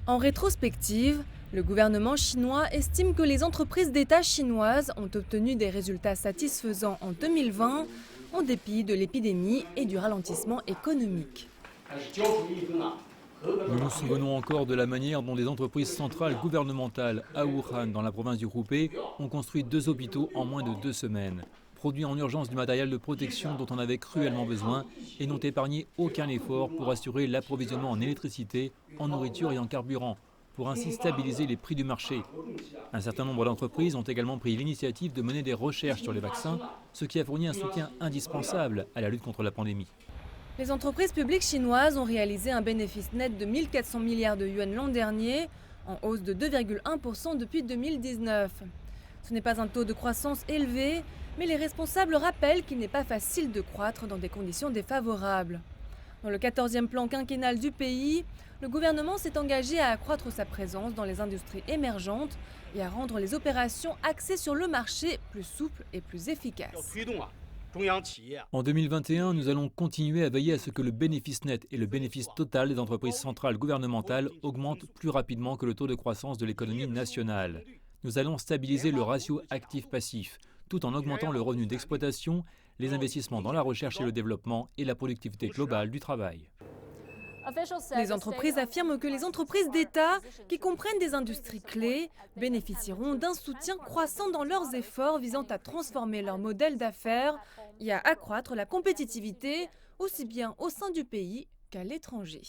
En rétrospective, le gouvernement chinois estime que les entreprises d'État chinoises ont obtenu des résultats satisfaisants en 2020, en dépit de l'épidémie et du ralentissement économique. Nous nous souvenons encore de la manière dont des entreprises centrales gouvernementales à Wuhan, dans la province du Hubei, ont construit 2 hôpitaux en moins de 2 semaines, produit en urgence du matériel de protection dont on avait cruellement besoin et n'ont épargné aucun effort pour assurer l'approvisionnement en électricité, en nourriture et en carburant, pour ainsi stabiliser les prix du marché. Un certain nombre d'entreprises ont également pris l'initiative de mener des recherches sur les vaccins, ce qui a fourni un soutien indispensable à la lutte contre la pandémie. Les entreprises publiques chinoises ont réalisé un bénéfice net de 1400 milliards de yuan l'an dernier, en hausse de 2,1% depuis 2019. Ce n'est pas un taux de croissance élevé, mais les responsables rappellent qu'il n'est pas facile de croître dans des conditions défavorables. Dans le 14e plan quinquennal du pays, le gouvernement s'est engagé à accroître sa présence dans les industries émergentes et à rendre les opérations axées sur le marché plus souples et plus efficaces. En 2021, nous allons continuer à veiller à ce que le bénéfice net et le bénéfice total des entreprises centrales gouvernementales augmentent plus rapidement que le taux de croissance de l'économie nationale. Nous allons stabiliser le ratio actif-passif, tout en augmentant le revenu d'exploitation, les investissements dans la recherche et le développement et la productivité globale du travail. Les entreprises affirment que les entreprises d'État, qui comprennent des industries clés, bénéficieront d'un soutien croissant dans leurs efforts visant à transformer leur modèle d'affaires et à accroître la compétitivité, aussi bien au sein du pays qu'à l'étranger.